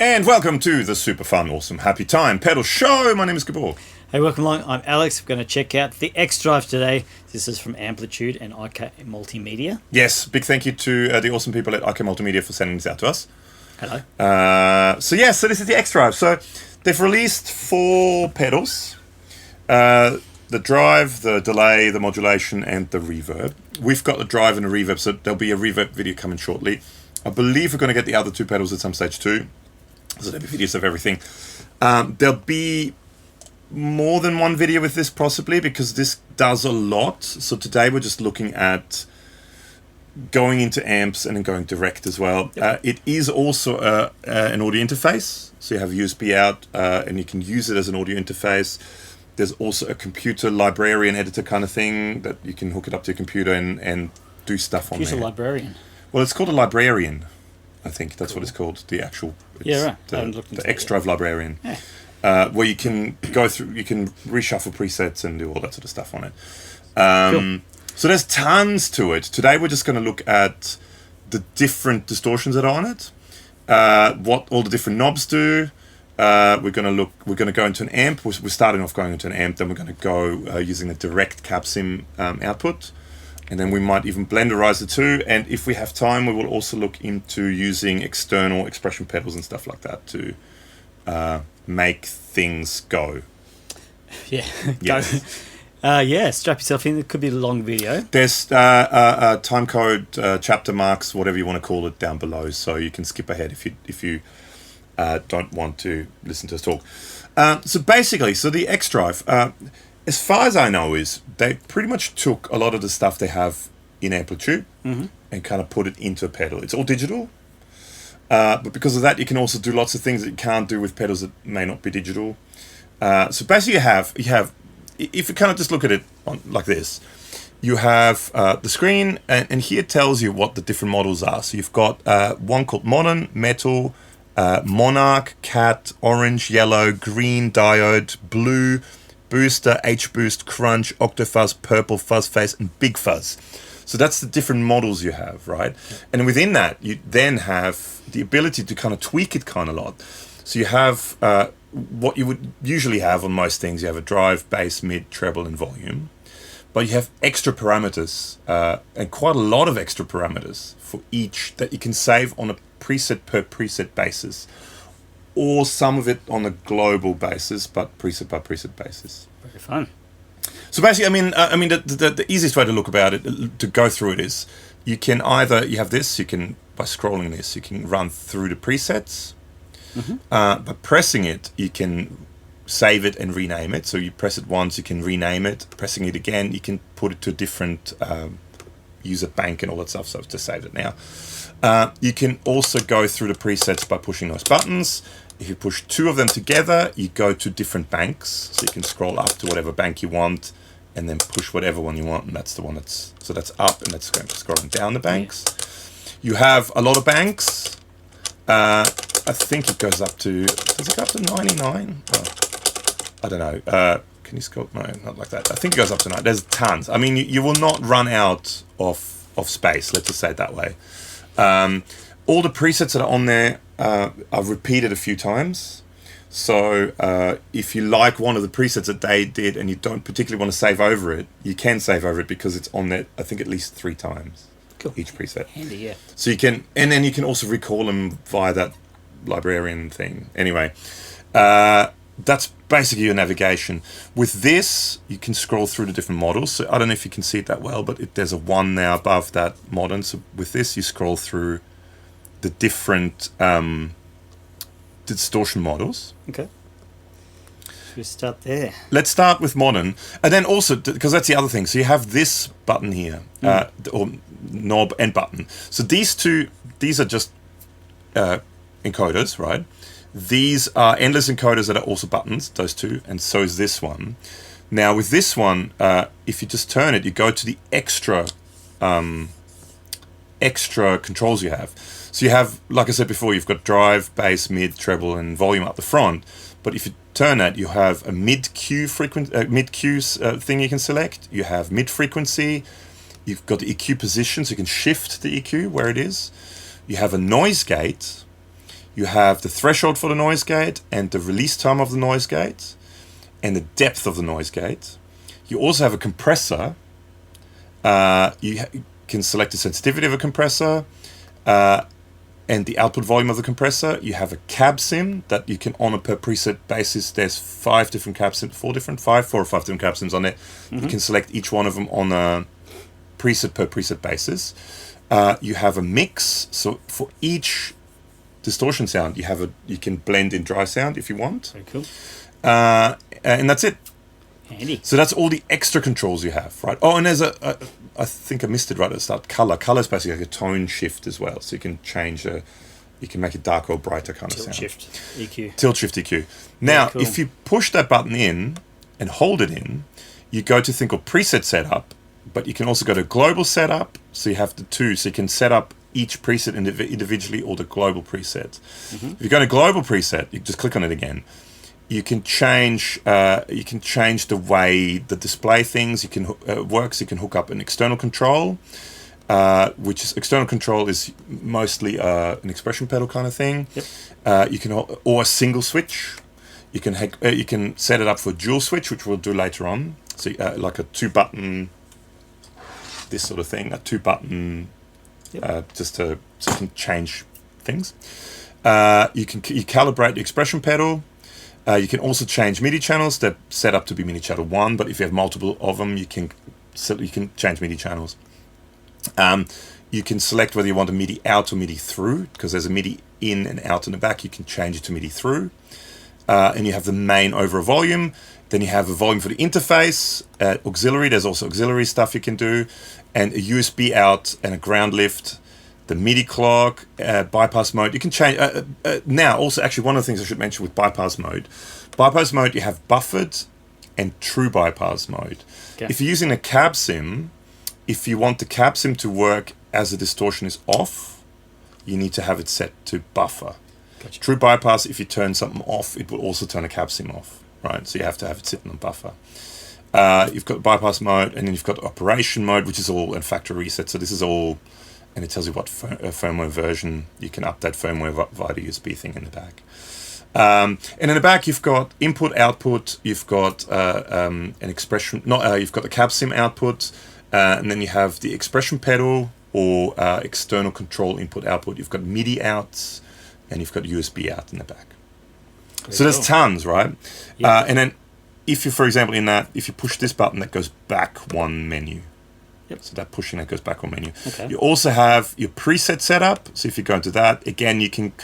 And welcome to the super fun, awesome, happy time pedal show. My name is Gabor. Hey, welcome along. I'm Alex. We're going to check out the X-Drive today. This is from AmpliTube and IK Multimedia. Yes, big thank you to the awesome people at IK Multimedia for sending this out to us. Hello. So this is the X-Drive. So they've released 4 pedals. The drive, the delay, the modulation, and the reverb. We've got the drive and the reverb, so there'll be a reverb video coming shortly. I believe we're going to get the other 2 pedals at some stage too. So there'll be videos of everything. There'll be more than one video with this possibly, because this does a lot. So today we're just looking at going into amps and then going direct as well. Yep. It is also an audio interface. So you have USB out and you can use it as an audio interface. There's also a computer librarian editor kind of thing that you can hook it up to your computer and do stuff on there. Computer librarian. Well, it's called a librarian. I think that's what it's called. The actual, right. The X-Drive librarian, where you can go through, you can reshuffle presets and do all that sort of stuff on it. Cool. So there's tons to it. Today we're just going to look at the different distortions that are on it, what all the different knobs do. We're going to go into an amp. We're starting off going into an amp. Then we're going to go using a direct Cabsim output. And then we might even blenderize the two. And if we have time, we will also look into using external expression pedals and stuff like that to make things go. Yeah. Yes. Strap yourself in. It could be a long video. There's time code, chapter marks, whatever you want to call it, down below. So you can skip ahead if you don't want to listen to us talk. So basically, the X-Drive... as far as I know, is they pretty much took a lot of the stuff they have in AmpliTube and kind of put it into a pedal. It's all digital, but because of that, you can also do lots of things that you can't do with pedals that may not be digital. So basically, you have if you kind of just look at it like this, you have the screen, and here it tells you what the different models are. So you've got one called Modern, Metal, Monarch, Cat, Orange, Yellow, Green, Diode, Blue, Booster, H-Boost, Crunch, Octofuzz, Purple, Fuzzace, and Big-Fuzz. So that's the different models you have, right? And within that, you then have the ability to kind of tweak it kind of a lot. So you have what you would usually have on most things. You have a drive, bass, mid, treble, and volume. But you have extra parameters, and quite a lot of extra parameters for each that you can save on a preset per preset basis, or some of it on a global basis, but preset by preset basis. Very fun. So basically, the easiest way to look about it, to go through it, is you can either, you have this, you can, by scrolling this, you can run through the presets. By pressing it, you can save it and rename it. So you press it once, you can rename it. Pressing it again, you can put it to a different user bank and all that stuff, so to save it now. You can also go through the presets by pushing those buttons. If you push 2 of them together, you go to different banks. So you can scroll up to whatever bank you want and then push whatever one you want. And that's the one that's up, and that's going to scrolling down the banks. You have a lot of banks. I think it goes up to, does it go up to 99? Well, I don't know. Can you scroll? No, not like that. I think it goes up to 9. There's tons. I mean, you will not run out of space. Let's just say it that way. All the presets that are on there are repeated a few times. So if you like one of the presets that they did and you don't particularly want to save over it, you can save over it because it's on there, I think, at least 3 times. Cool. Each preset. Handy, yeah. So you can, and then you can also recall them via that librarian thing. Anyway, that's basically your navigation. With this, you can scroll through the different models. So I don't know if you can see it that well, but there's a 1 now above that Modern. So with this, you scroll through the different distortion models. Okay. Should we start there? Let's start with Modern. And then also, because that's the other thing. So you have this button here, or knob and button. So these are just encoders, right? These are endless encoders that are also buttons, those 2, and so is this one. Now with this one, if you just turn it, you go to the extra controls you have. So you have, like I said before, you've got drive, bass, mid, treble, and volume up the front. But if you turn that, you have a mid-Q thing you can select. You have mid-frequency. You've got the EQ position, so you can shift the EQ where it is. You have a noise gate. You have the threshold for the noise gate and the release time of the noise gate and the depth of the noise gate. You also have a compressor. You can select the sensitivity of a compressor and the output volume of the compressor. You have a Cabsim that you can, on a per preset basis, there's 5 different Cabsims, 4 or 5 different Cabsims on there. You can select each one of them on a preset per preset basis. You have a mix, so for each distortion sound, you can blend in dry sound if you want. Very cool. And that's it. Handy. So that's all the extra controls you have, right? Oh, and there's I think I missed it right at the start. Color is basically like a tone shift as well. So you can change you can make it darker or brighter kind of sound. Tilt shift EQ. Tilt shift EQ. Now, cool. if you push that button in and hold it in, you go to a thing called preset setup, but you can also go to global setup. So you have the two. So you can set up each preset individually or the global preset. If you go to global preset, you just click on it again. You can change the way the display things works. You can hook up an external control, which is external control is mostly an expression pedal kind of thing. Yep. You can or a single switch. You can set it up for dual switch, which we'll do later on. So like a 2-button, this sort of thing, a 2-button, so you can change things. You calibrate the expression pedal. You can also change MIDI channels. They're set up to be MIDI channel 1, but if you have multiple of them, you can change MIDI channels. You can select whether you want a MIDI out or MIDI through, because there's a MIDI in and out in the back. You can change it to MIDI through. And you have the main over a volume. Then you have a volume for the interface, auxiliary. There's also auxiliary stuff you can do, and a USB out and a ground lift. The MIDI clock, bypass mode. You can change. Now, also, actually, one of the things I should mention with bypass mode, you have buffered and true bypass mode. Okay. If you're using a Cabsim, if you want the Cabsim to work as the distortion is off, you need to have it set to buffer. Gotcha. True bypass, if you turn something off, it will also turn a Cabsim off, right? So you have to have it sitting on buffer. You've got bypass mode, and then you've got operation mode, which is all in factory reset. So this is all, and it tells you what firmware version. You can update firmware via the USB thing in the back. And in the back, you've got input, output. You've got an expression. You've got the Cabsim output, and then you have the expression pedal or external control input, output. You've got MIDI outs, and you've got USB out in the back. So there's tons, right? Yeah. And then if you, for example, if you push this button, that goes back one menu. Yep. So that pushing that goes back one menu. Okay. You also have your preset setup. So if you go into that, again, you can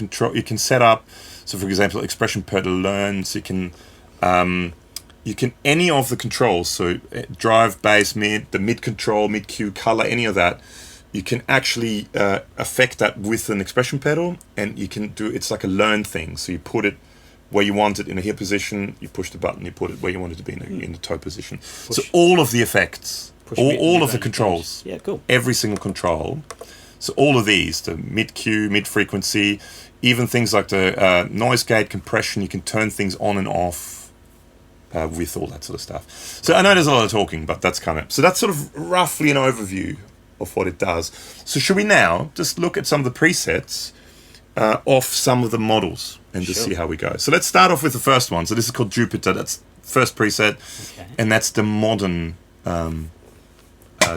set up. So for example, expression pedal learn. So you can any of the controls. So drive, bass, mid, the mid control, mid Q, color, any of that. You can actually affect that with an expression pedal, and you can do. It's like a learn thing. So you put it where you want it in a hip position. You push the button. You put it where you want it to be in the toe position. So all of the effects. All of the controls, yeah, cool. Every single control. So all of these, the mid Q, mid frequency, even things like the noise gate, compression, you can turn things on and off with all that sort of stuff. So I know there's a lot of talking, but that's that's sort of roughly an overview of what it does. So should we now just look at some of the presets of some of the models and just see how we go? So let's start off with the first one. So this is called Jupiter. That's first preset, and that's the modern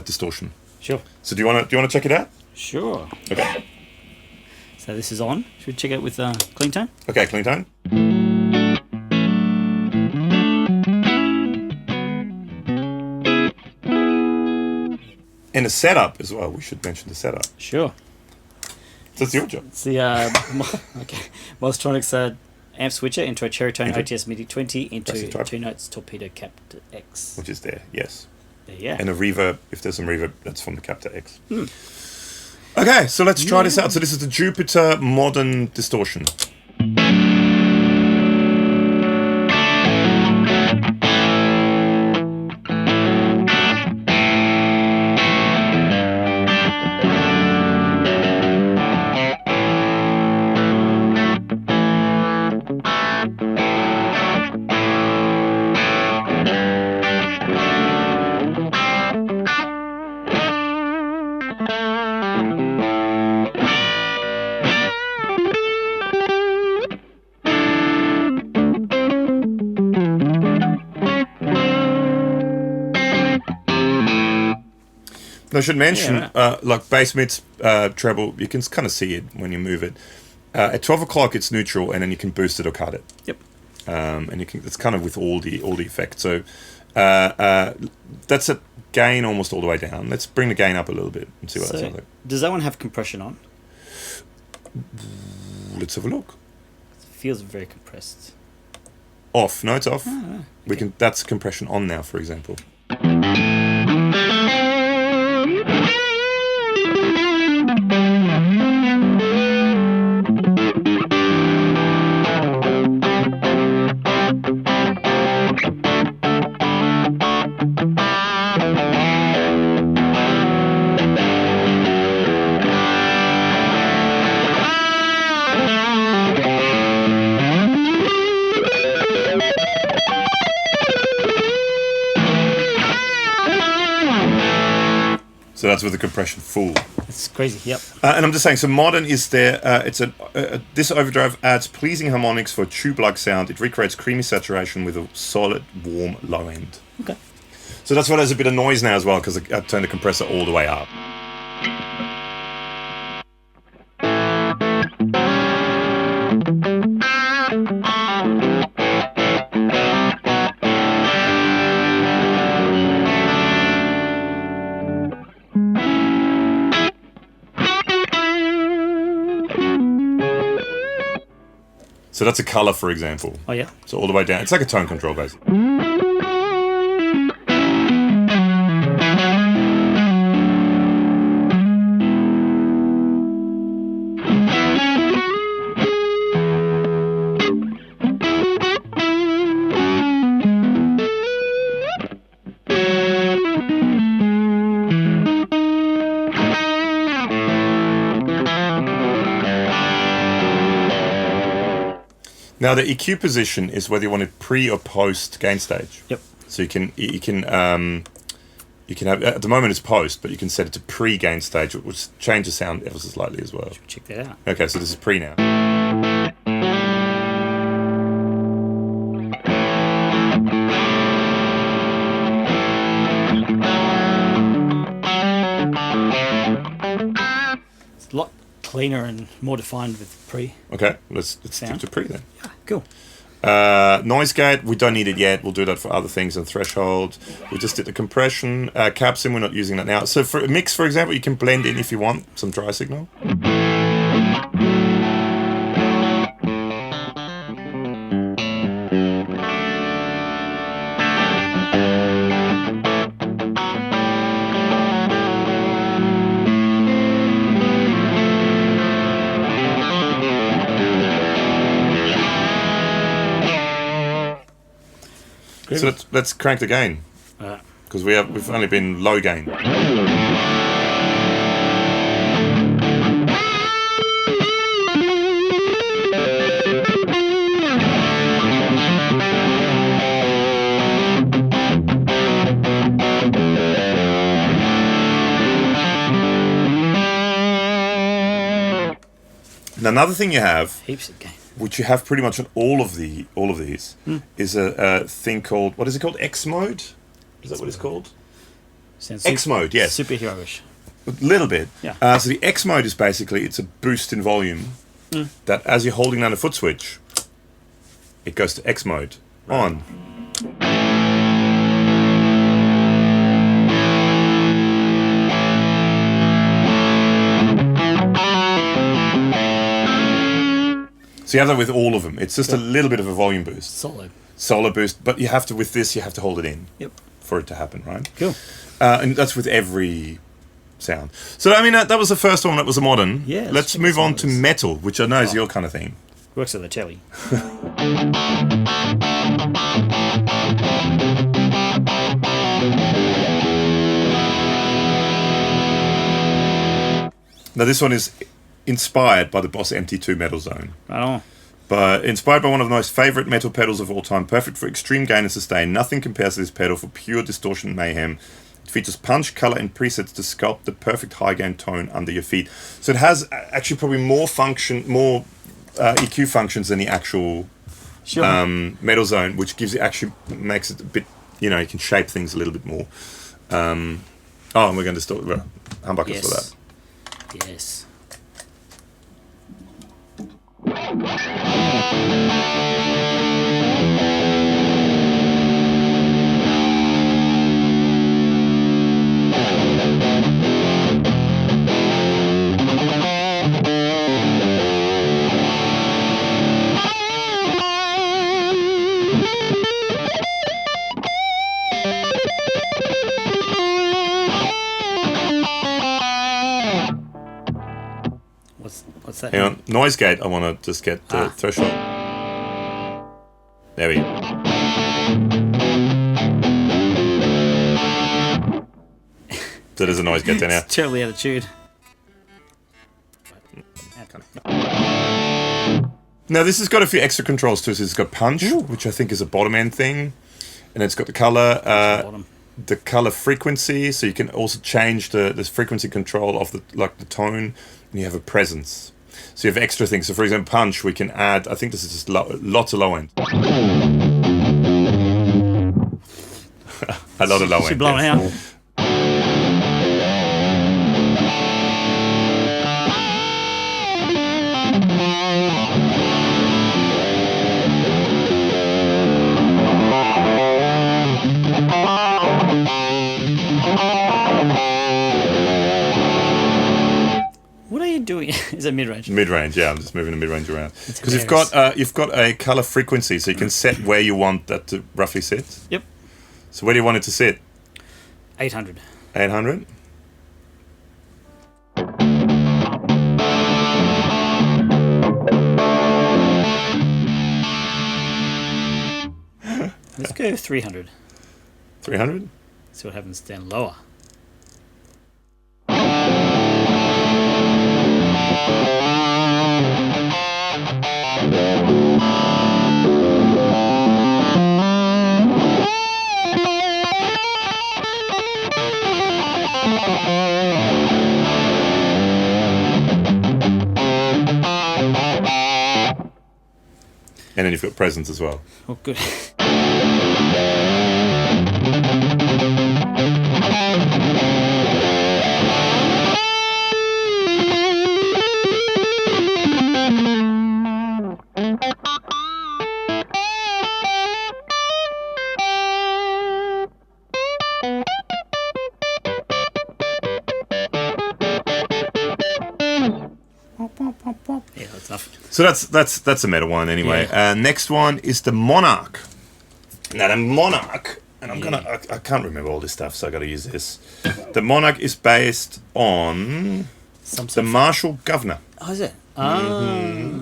distortion. Sure. So do you want to check it out? Sure. Okay. So this is on. Should we check it with clean tone? Okay, clean tone. And the setup as well. We should mention the setup. Sure. So it's your job. It's the Mostronics amp switcher into a Cherry Tone OTS MIDI 20 into 2 notes Torpedo Captor X. Which is there, yes. Yeah. And a reverb, if there's some reverb, that's from the Captor X. Okay, so let's try this out. So this is the Jupiter Modern Distortion. I should mention, Yeah, right. like bass, mids, treble, you can kind of see it when you move it. At 12 o'clock, it's neutral, and then you can boost it or cut it. Yep. And you can. It's kind of with all the effects. So that's a gain almost all the way down. Let's bring the gain up a little bit and see what that sounds like. Does that one have compression on? Let's have a look. It feels very compressed. Off. No, it's off. Oh, okay. We can. That's compression on now, for example. So that's with the compression full. It's crazy. Yep. And I'm just saying, so modern is there. This overdrive adds pleasing harmonics for a tube-like sound. It recreates creamy saturation with a solid, warm low end. Okay. So that's why there's a bit of noise now as well, because I turned the compressor all the way up. So that's a color, for example. Oh, yeah. So all the way down. It's like a tone control, basically. Now the EQ position is whether you want it pre or post gain stage. Yep. So you can have, at the moment it's post, but you can set it to pre gain stage, which changes sound ever so slightly as well. Check that out. Okay, so this is pre now. It's a lot cleaner and more defined with pre. Okay, let's stick Sound. to pre then. Yeah, cool. Noise gate, we don't need it yet. We'll do that for other things and threshold. We just did the compression. Cabsim, we're not using that now. So for a mix, for example, you can blend in if you want some dry signal. So let's crank the gain, because we've only been low gain. Now another thing you have, Heaps of gain. which you have pretty much on all of these, is a thing called, what is it called? X mode? Is that what it's called? Sounds X mode, yes. Superhero-ish. A little bit. Yeah. So the X mode is basically, it's a boost in volume that as you're holding down a foot switch, it goes to X mode. On. So you have that with all of them. It's just a little bit of a volume boost. Solo boost, but you have to, with this, you have to hold it in. Yep. For it to happen, right? Cool. And that's with every sound. So, I mean, that was the first one that was a modern. Yeah. Let's move on to metal, which I know is your kind of thing. Works at the telly. Now, this one is inspired by the Boss MT2 Metal Zone. Right on. But inspired by one of the most favourite metal pedals of all time, perfect for extreme gain and sustain. Nothing compares to this pedal for pure distortion mayhem. It features punch, colour and presets to sculpt the perfect high gain tone under your feet. So it has actually probably more EQ functions than the actual Metal Zone, which gives it, actually makes it a bit, you can shape things a little bit more. Oh, and we're going to store humbuckers for that. Yes. What's that? Hang on, noise gate. I want to just get the threshold. There we go. So there's a noise gate there now. It's terribly out of tune. Now this has got a few extra controls too. So it's got punch, which I think is a bottom end thing, and it's got the color frequency. So you can also change the frequency control of the tone, and you have a presence. So you have extra things. So for example, punch, we can add. I think this is just lots of low end. A lot of low end. Should blow it out. What are you doing? Is it mid-range? Mid-range, yeah. I'm just moving the mid-range around because you've got a color frequency, so you can set where you want that to roughly sit. Yep. So where do you want it to sit? 800. 800. Let's go 300. 300. See what happens down lower. And then you've got presence as well. Oh, good. Yeah, that's enough. So that's a meta one anyway. Yeah. Next one is the Monarch. Now the Monarch, and I can't remember all this stuff, so I got to use this. The Monarch is based on the Marshall Governor. Oh, is it?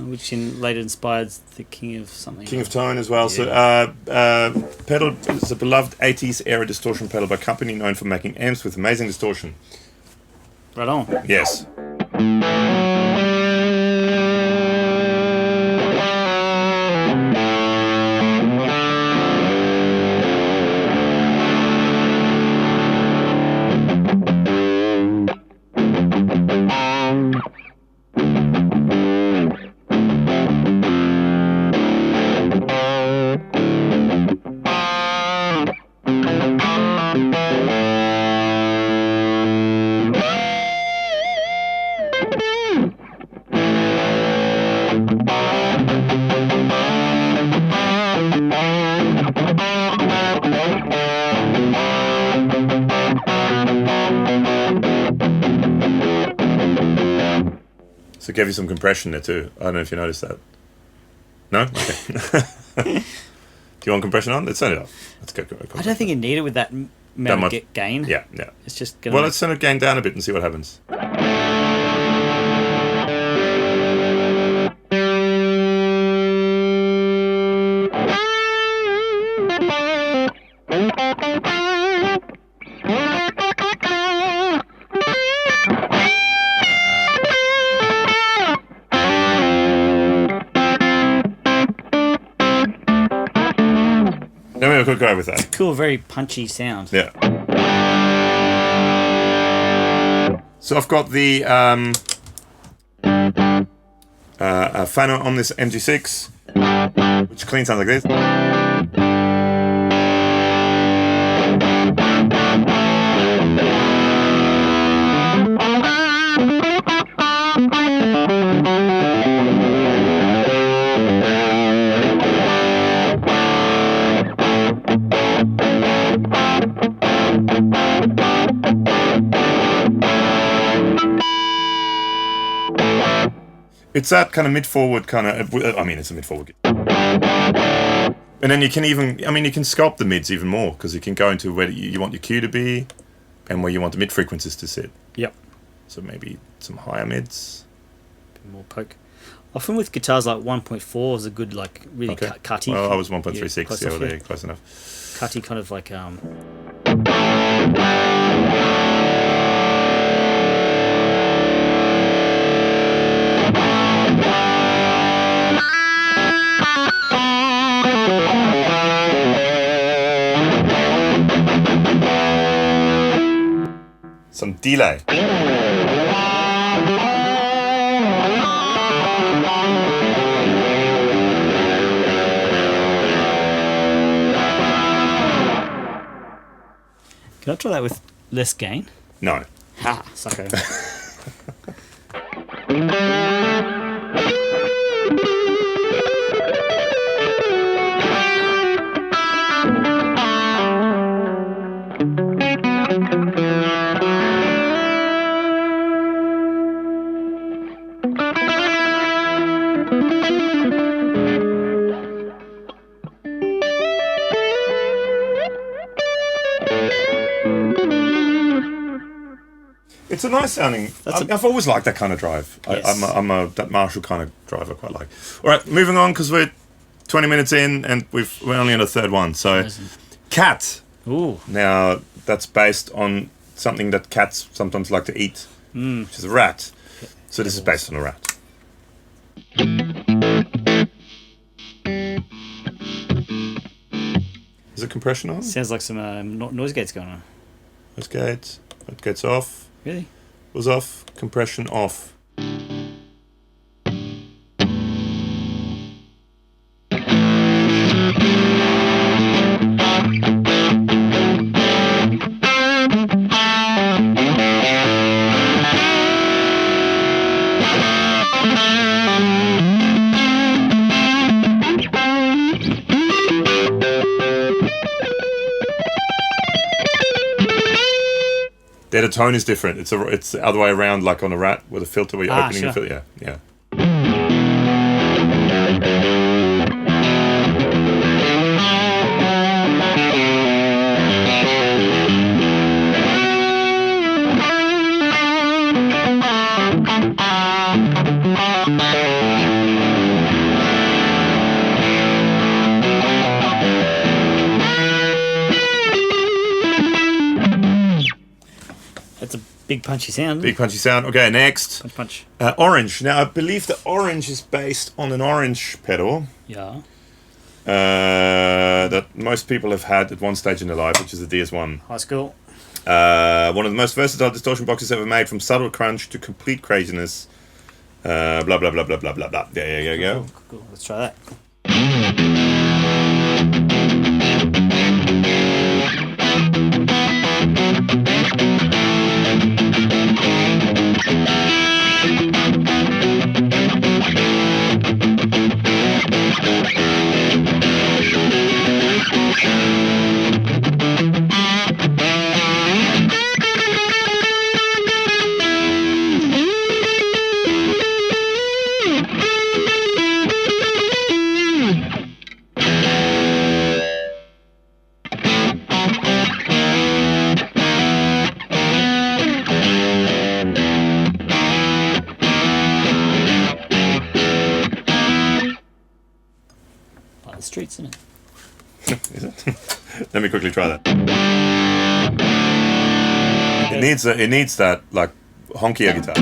Which later inspired the King of something. King of Tone as well. Yeah. So pedal is a beloved 80s era distortion pedal by a company known for making amps with amazing distortion. Right on. Yes. So it gave you some compression there too. I don't know if you noticed that. No? Okay. Do you want compression on? Let's turn it off. Let's go. I don't think you need it with that amount of gain. Yeah. It's just gonna. Well, let's turn it gain down a bit and see what happens. We'll go with that. Cool, very punchy sound. Yeah. So I've got the Fano on this MG6, which clean sounds like this. It's that kind of mid-forward kind of. I mean, it's a mid-forward. And then you can even. I mean, you can sculpt the mids even more because you can go into where you want your Q to be, and where you want the mid frequencies to sit. Yep. So maybe some higher mids. Bit more poke. Often with guitars like 1.4 is a good like really cutty. Well, I was 1.36 the other day, close enough. Cutty kind of like some delay. Can I try that with less gain? No. Ha, sucker. It's a nice sounding. I've always liked that kind of drive. Yes. I'm a that Marshall kind of drive I quite like. All right, moving on because we're 20 minutes in and we're only on the third one. So, cat. Ooh. Now that's based on something that cats sometimes like to eat, which is a rat. So this is based on a rat. Is it compression on? Sounds like some noise gates going on. Noise gates. That gets off. Really? Was off. Compression off. There, the tone is different. It's the other way around, like on a rat with a filter where you're opening the filter. Yeah. That's a big punchy sound. Big punchy sound. Okay, next. Punch. Orange. Now, I believe the orange is based on an orange pedal. Yeah. That most people have had at one stage in their life, which is the DS1. High school. One of the most versatile distortion boxes ever made, from subtle crunch to complete craziness. Blah, blah, blah, blah, blah, blah, blah. There you go. Cool. Let's try that. Streets, isn't it? Is it? Let me quickly try that. It needs that like honkier guitar.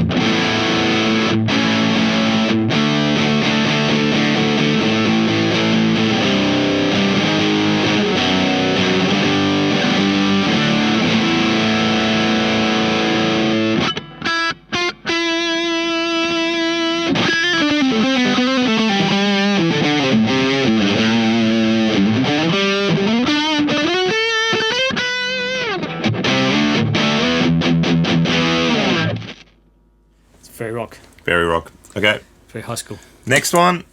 Very rock. Okay. Very high school. Next one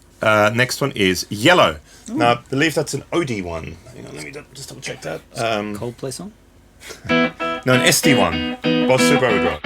is yellow. Ooh. Now, I believe that's an OD one. Hang on, let me just double check that. Coldplay song? No, an SD one. Boss Super Overdrive.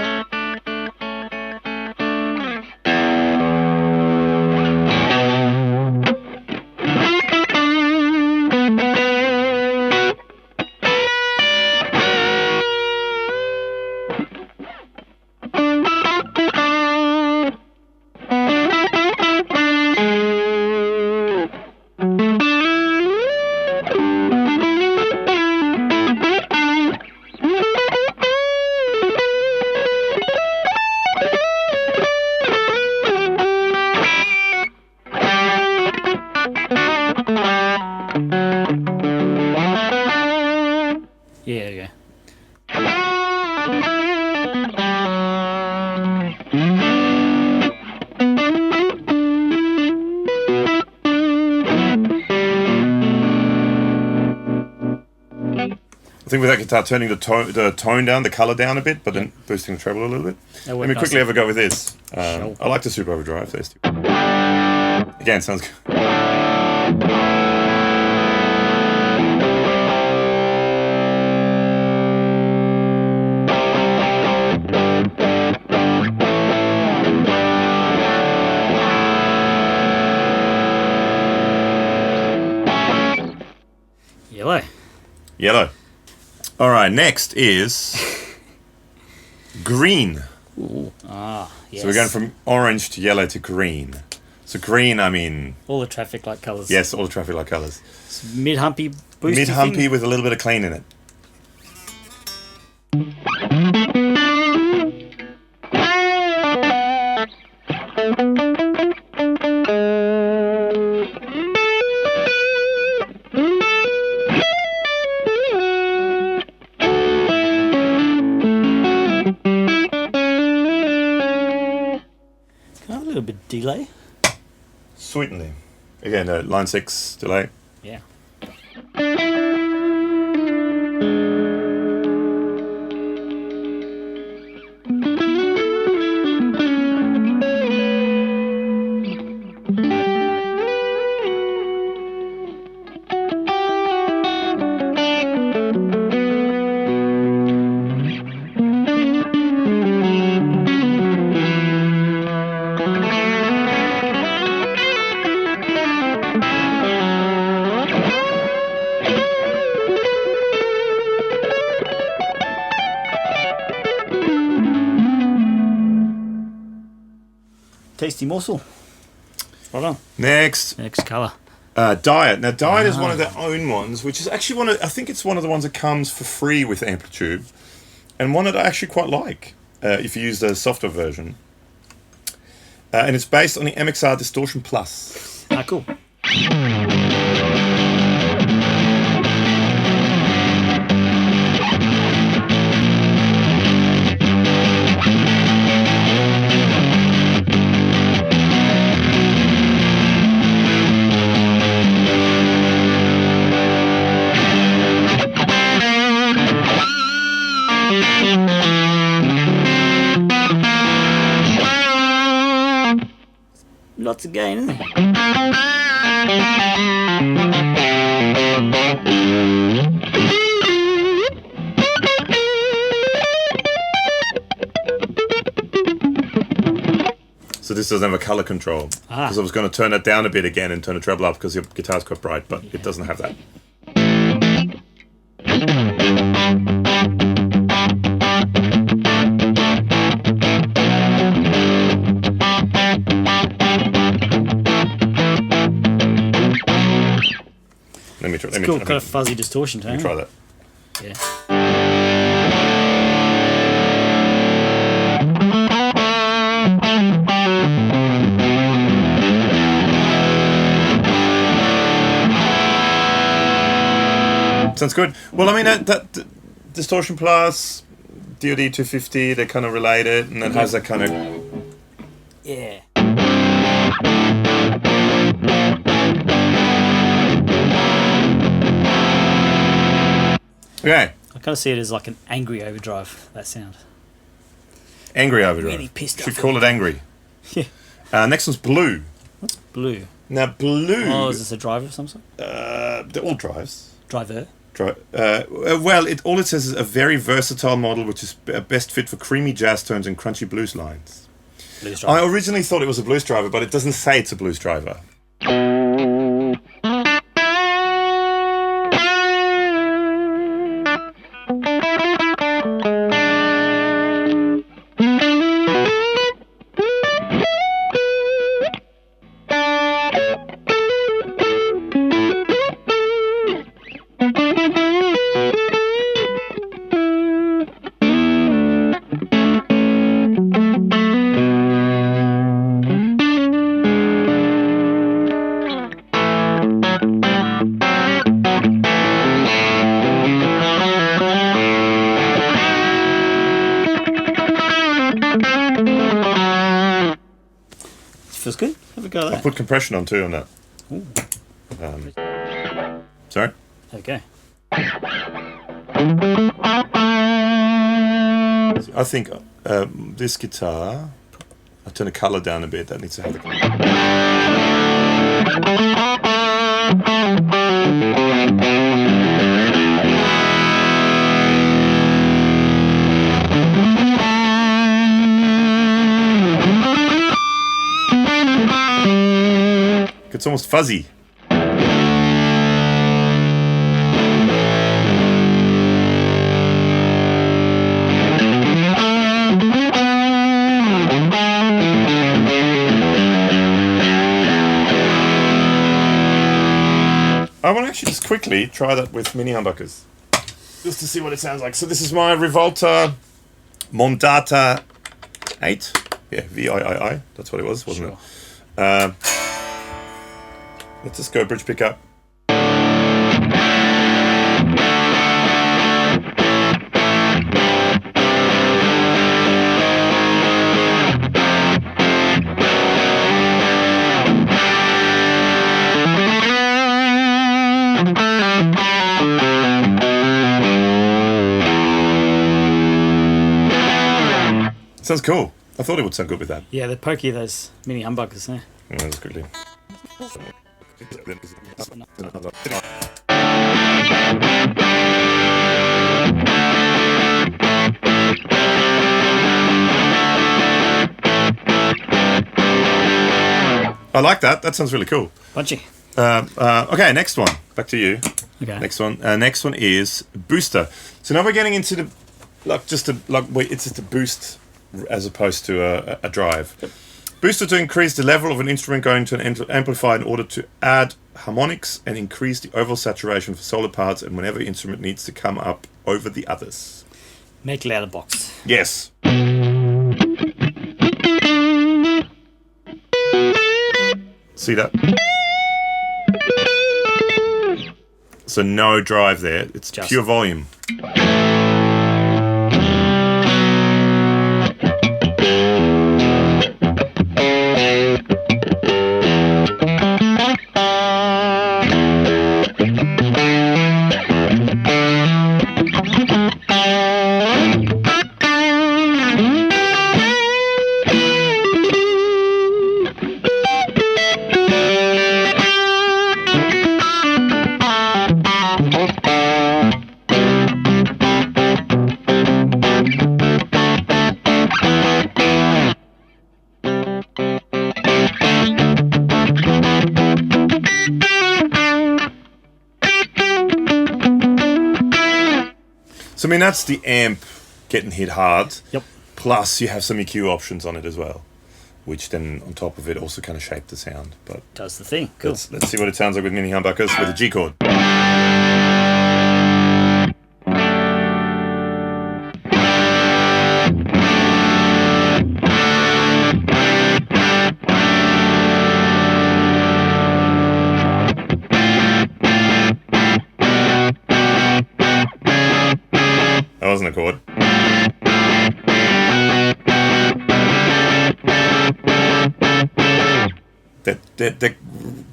I think with that guitar, turning the tone down, the color down a bit, but then boosting the treble a little bit. Let me quickly have a go with this. Sure. I like the Super Overdrive. There's again, sounds good. Yellow. Yellow. All right, next is green. Ooh. Ah, yes. So we're going from orange to yellow to green. So green, I mean... all the traffic light colours. Yes, all the traffic light colours. Mid-humpy boosty Mid-humpy thing. with a little bit of clean in it. A little bit of delay. Sweetly. Again, line 6 delay. Yeah. Tasty morsel. Right on. Next, Colour. Diode. Now, Diode is one of their own ones, which is actually one of... I think it's one of the ones that comes for free with AmpliTube, and one that I actually quite like if you use the software version. And it's based on the MXR Distortion Plus. Ah, cool. Lots of gain, isn't there? So this doesn't have a color control. Because I was going to turn it down a bit again and turn the treble up because your guitar's quite bright, but it doesn't have that. Let me try. It's cool, got a fuzzy distortion tone. Let me try that. Yeah. Sounds good. Well, I mean, that Distortion Plus, Diode 250, they're kind of related, and it has that kind of... Yeah. Okay. I kind of see it as like an angry overdrive, that sound. Angry Overdrive. Really pissed Should off. call it angry. Yeah. Next one's blue. What's blue? Now, blue... Oh, is this a driver of some sort? they're all drives. Driver? Well, all it says is a very versatile model which is best fit for creamy jazz tones and crunchy blues lines. Blues driver. I originally thought it was a blues driver, but it doesn't say it's a blues driver. Feels good. Have a go at I that. put compression on too on that. Ooh. Sorry? Okay. I think this guitar, I turn the color down a bit. That needs to have the color. It's almost fuzzy. I want to actually just quickly try that with mini humbuckers, just to see what it sounds like. So this is my Revolta Mondata 8. Yeah, VIII. That's what it was, wasn't it? Let's just go bridge pickup. Sounds cool. I thought it would sound good with that. Yeah, they're pokey, those mini humbuckers there. Yeah, that's quickly. I like that. That sounds really cool. Punchy. Okay, next one. Back to you. Okay. Next one. Next one is booster. So now we're getting into the it's just a boost as opposed to a drive. Yep. Booster to increase the level of an instrument going to an amplifier in order to add harmonics and increase the overall saturation for solo parts and whenever instrument needs to come up over the others. Make louder box. Yes. See that? So no drive there. It's just pure volume. So, I mean, that's the amp getting hit hard. Yep. Plus, you have some EQ options on it as well, which then, on top of it, also kind of shape the sound. But does the thing. Cool. Let's see what it sounds like with mini humbuckers with a G chord. That wasn't a chord. They're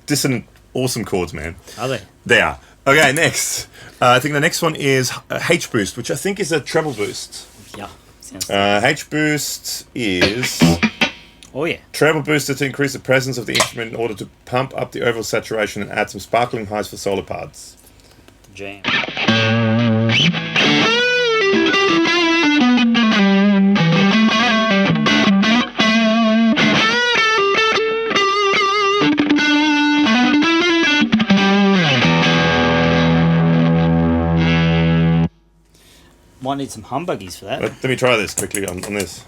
dissonant, awesome chords, man. Are they? They are. Okay, next. I think the next one is H boost, which I think is a treble boost. Yeah. Sounds H boost is yeah. treble booster to increase the presence of the instrument in order to pump up the overall saturation and add some sparkling highs for solo parts. Jam. Might need some humbuggies for that. Let me try this quickly on this.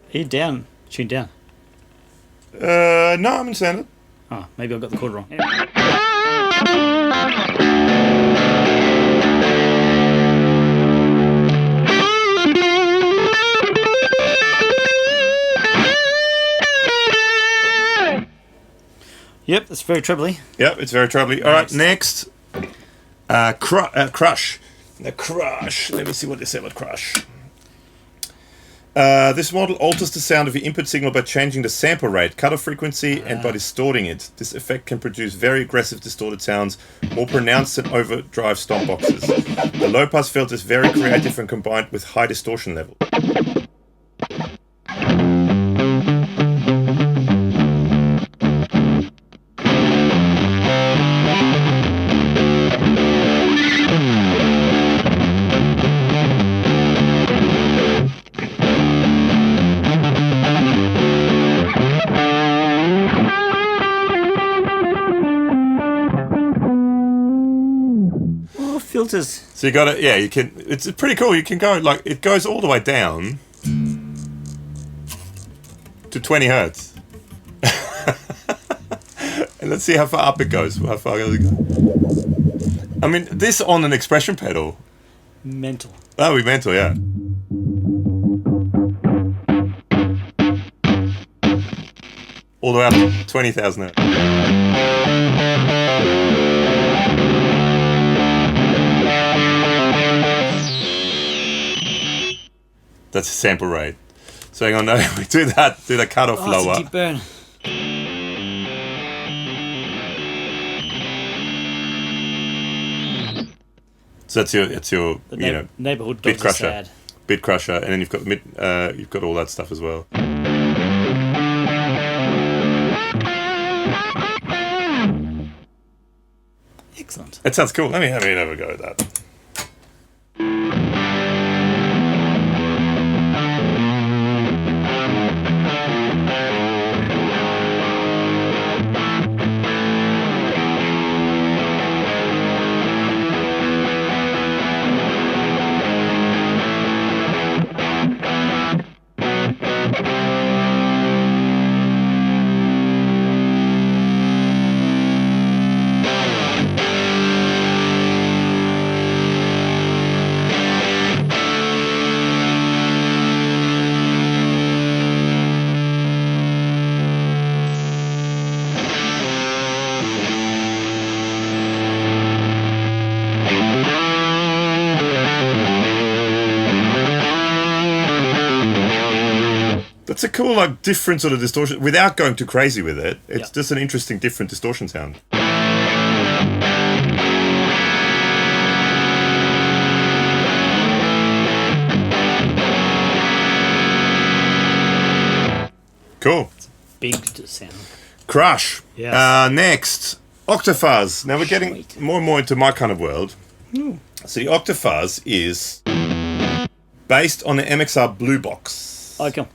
Are you down? Tuned down? No, I'm in standard. Oh, maybe I got the chord wrong. Yep, that's very trebly. Yep, it's very trebly. All right, next. Crush. The Crush. Let me see what they say about Crush. This model alters the sound of the input signal by changing the sample rate, cutoff frequency, and by distorting it. This effect can produce very aggressive distorted sounds, more pronounced than overdrive stomp boxes. The low-pass filter is very creative and combined with high distortion level. Filters. So you got it. Yeah, you can. It's pretty cool. You can go like it goes all the way down to 20 hertz, and let's see how far up it goes. How far does it go? I mean, this on an expression pedal. Mental. That would be mental, yeah. All the way up to 20,000 hertz. That's a sample rate. So hang on, no, we do the cutoff lower. It's a deep burn. So it's your neighborhood bit dogs crusher, are sad. bit crusher, and then you've got all that stuff as well. Excellent. It sounds cool. Let me have a go at that. It's a cool, like, different sort of distortion without going too crazy with it. It's just an interesting, different distortion sound. Cool. It's a big sound. Crush. Yes. Next, Octofuzz. Now we're getting more and more into my kind of world. Ooh. So the Octofuzz is based on the MXR Blue Box. Okay.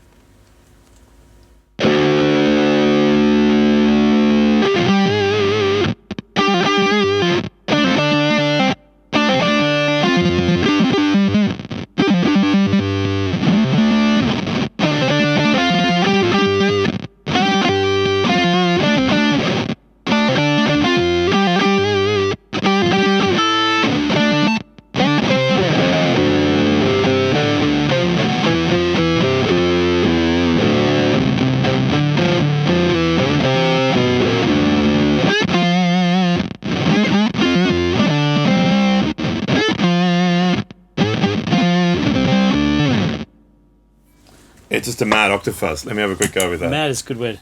It's just a mad Octofuzz. Let me have a quick go with that. Mad is a good word.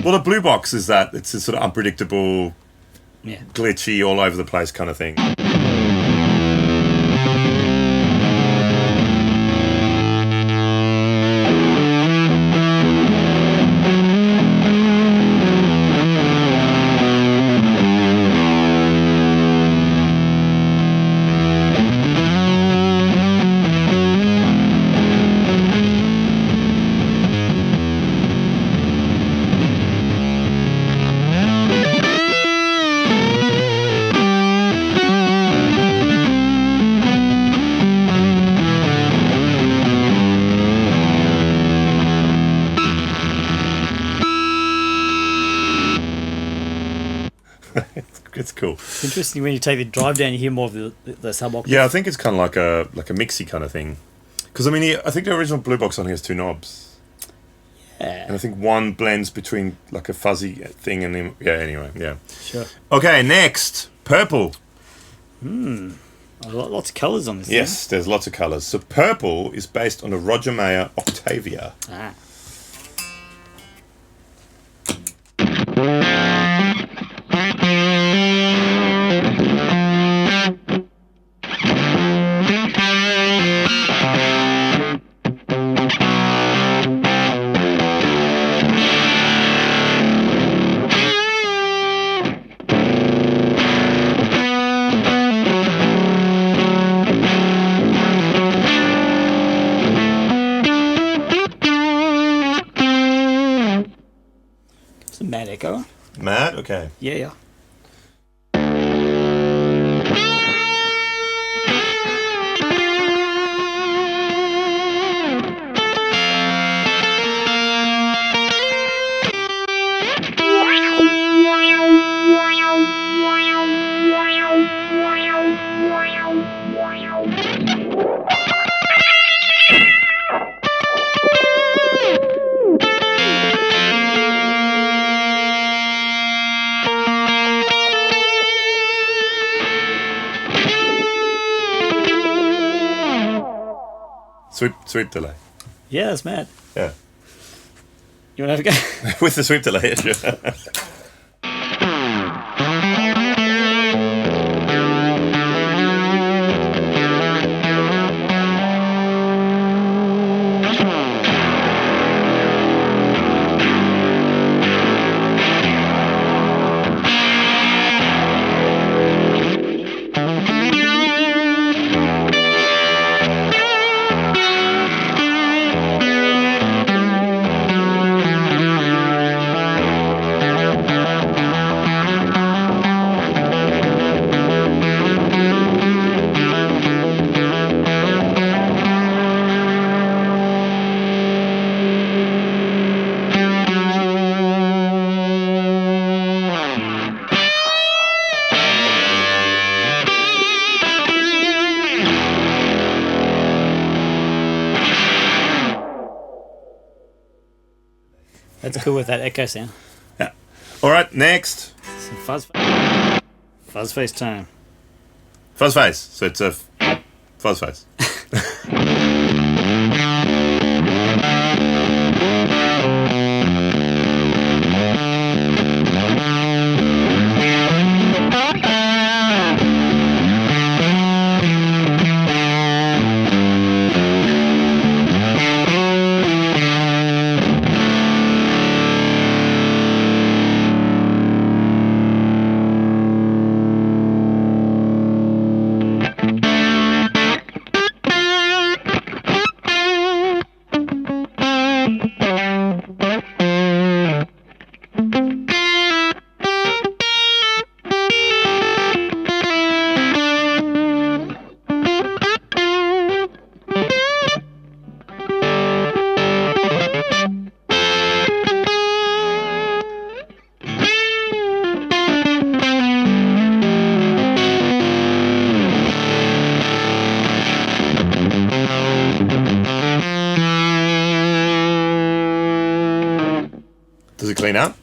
Well, the Blue Box is that. It's a sort of unpredictable, glitchy, all over the place kind of thing. It's cool. It's interesting when you take the drive down, you hear more of the sub octave. Yeah, I think it's kind of like a mixy kind of thing. Because I mean, I think the original Blue Box only has 2 knobs. And I think one blends between like a fuzzy thing and then, yeah, anyway, yeah. Sure. Okay, next, purple. Lots of colours on this. Yes, there's lots of colours. So purple is based on a Roger Mayer Octavia. Ah. Mad echo. Mad? Okay. Yeah, yeah. Sweep delay. Yeah, that's mad. Yeah. You want to have a go? With the sweep delay. That's cool with that echo sound. Yeah. All right, next. Some fuzz face time. Fuzz face. So it's a fuzz face. Does it clean up?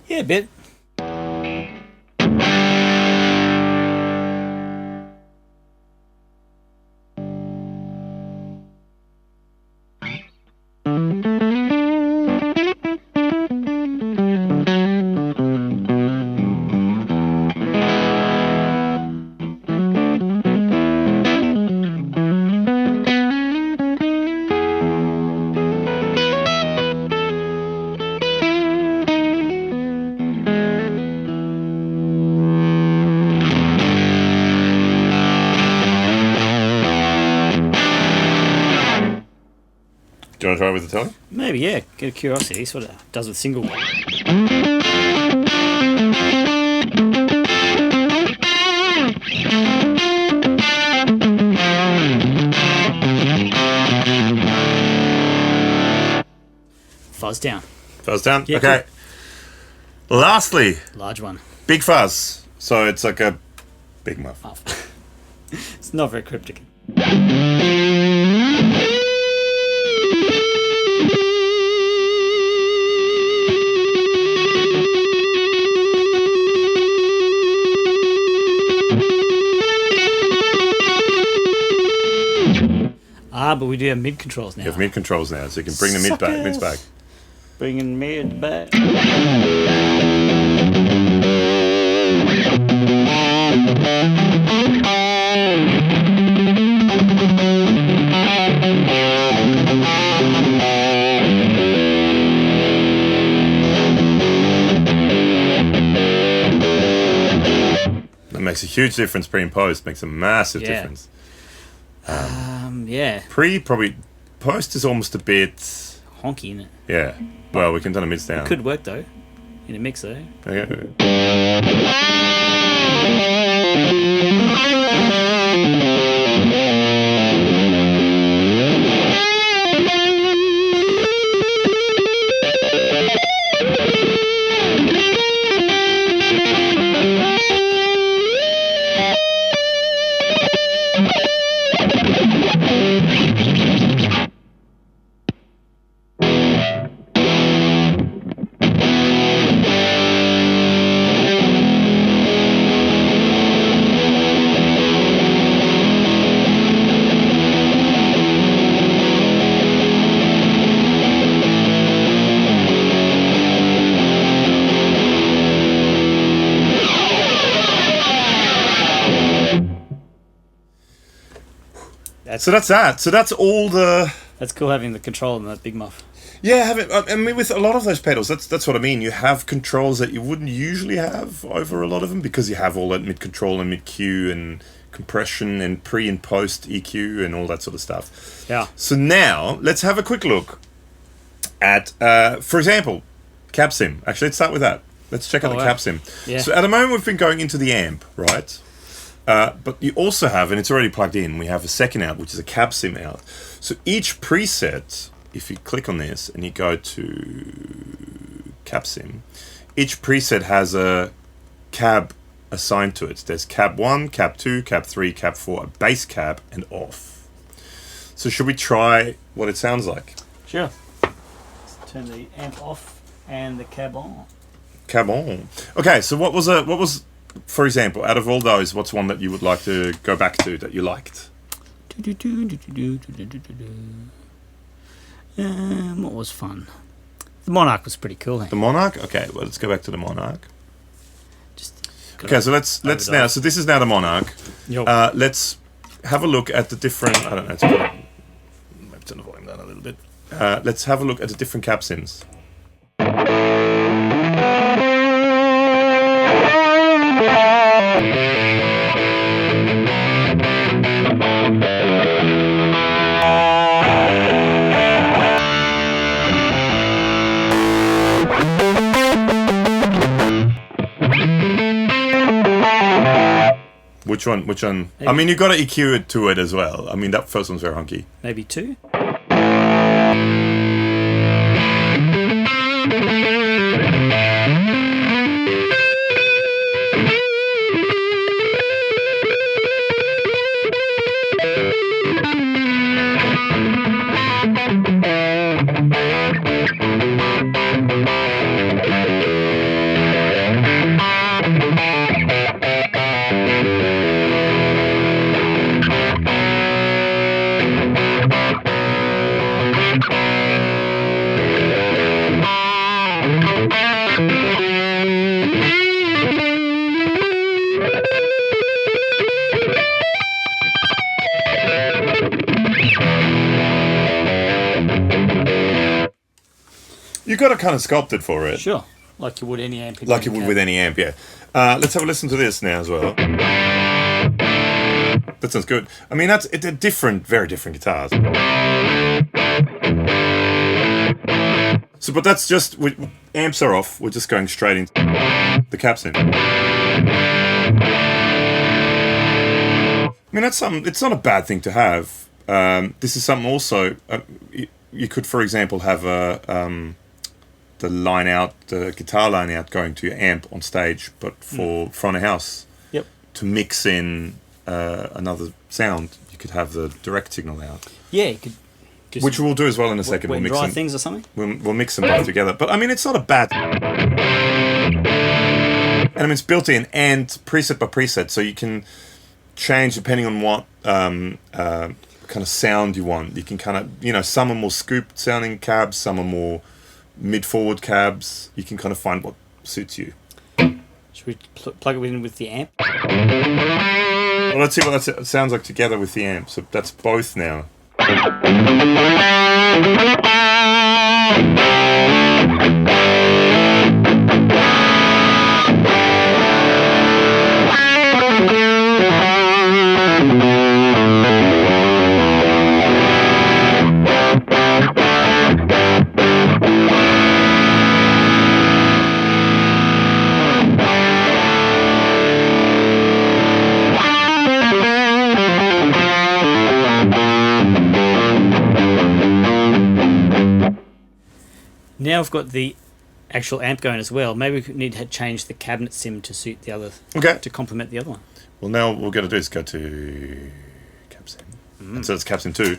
Yeah, a bit. Do you want to try it with the telly? Maybe, yeah. Get a curiosity. See what it does with single. fuzz down. Fuzz down? Yeah, okay. Cool. Lastly, Large one. Big-Fuzz. So it's like a big muff. It's not very cryptic. But we do have mid controls now. You have mid controls now, so you can bring the mids back. Bringing mid back. That makes a huge difference. Pre and post makes a massive difference. Yeah. Probably post is almost a bit Honky, isn't it? Yeah. Well, we can turn the mids down. Could work though. In a mixer. Okay. So that's that. So that's all the... That's cool having the control in that big muff. Yeah, I mean, with a lot of those pedals, that's what I mean. You have controls that you wouldn't usually have over a lot of them because you have all that mid-control and mid-Q and compression and pre and post EQ and all that sort of stuff. Yeah. So now, let's have a quick look at, for example, Cabsim. Actually, let's start with that. Let's check out the Cabsim. Yeah. So at the moment, we've been going into the amp, right? But you also have, and it's already plugged in, we have a second out, which is a Cabsim out. So each preset, if you click on this and you go to Cabsim, each preset has a cab assigned to it. There's cab 1, cab 2, cab 3, cab 4, a bass cab, and off. So should we try what it sounds like? Sure. Let's turn the amp off and the cab on. Cab on. Okay, so what was, for example, out of all those, what's one that you would like to go back to that you liked? What was fun? The Monarch was pretty cool. The Monarch? Okay, well, let's go back to the Monarch. Okay, so let's now. So this is now the Monarch. Yep. Let's have a look at the different. I don't know. Maybe turn the volume down a little bit. Let's have a look at the different Cabsims. Which one? Maybe. I mean, you've got to EQ it to it as well. I mean, that first one's very honky. Maybe 2? You've got to kind of sculpt it for it. Sure. Like you would any amp. Like you would with any amp, yeah. Let's have a listen to this now as well. That sounds good. I mean, they're different, very different guitars. So, but that's just, amps are off. We're just going straight into the Cabsim. I mean, that's something, it's not a bad thing to have. This is something also, you could, for example, have a the line out, the guitar line out going to your amp on stage, but for front of house, to mix in another sound, you could have the direct signal out. Yeah, you could. Which we'll do as well in a second. We'll mix dry them, things or something. We'll mix them both together. But I mean, it's not a bad. And I mean, it's built in and preset by preset, so you can change depending on what kind of sound you want. You can kind of, some are more scooped sounding cabs, some are more mid-forward cabs. You can kind of find what suits you. Should we plug it in with the amp? Well, let's see what that sounds like together with the amp. So that's both now. Now we've got the actual amp going as well. Maybe we need to change the cabinet sim to suit the other, to complement the other one. Well, now what we're going to do is go to Cabsim. And so it's Cabsim 2.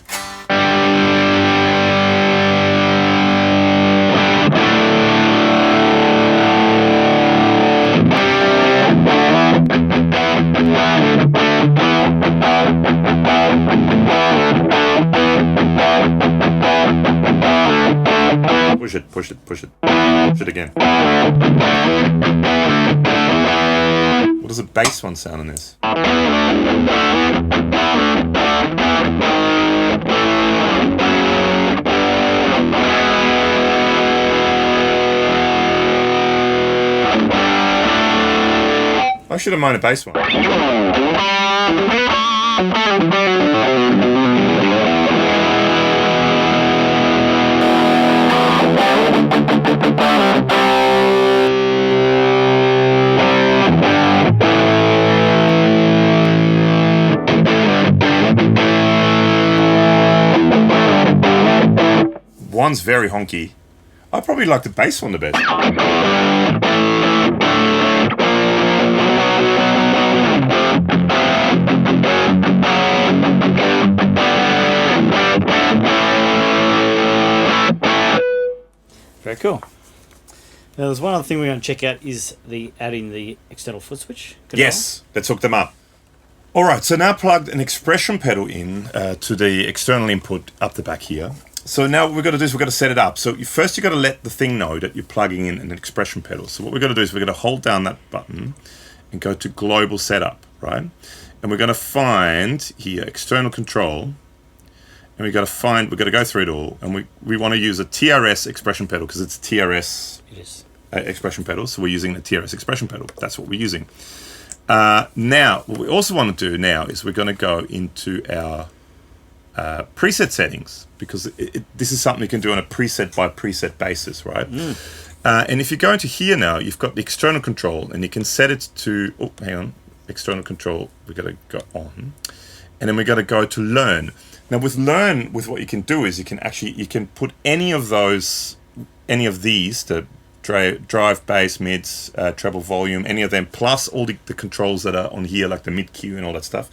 Push it. Push it again. What does the bass one sound in this? I should have mined a bass one. One's very honky. I probably like the bass one the best. Very cool. Now, there's one other thing we're going to check out is adding the external Footswitch control. Yes, let's hook them up. All right, so now plugged an expression pedal in to the external input up the back here. So now what we've got to do is we've got to set it up. So first you've got to let the thing know that you're plugging in an expression pedal. So what we're going to do is we're going to hold down that button and go to global setup, right? And we're going to find here external control. And we've got to go through it all. And we want to use a TRS expression pedal because it's TRS expression pedal. So we're using the TRS expression pedal. That's what we're using. Now, what we also want to do now is we're going to go into our preset settings, because this is something you can do on a preset by preset basis, right? And if you go into here now, you've got the external control, and you can set it to, external control, we've got to go on, and then we've got to go to learn. Now with learn, with what you can do is you can put any of these, the drive, bass, mids, treble, volume, any of them, plus all the controls that are on here, like the mid Q and all that stuff.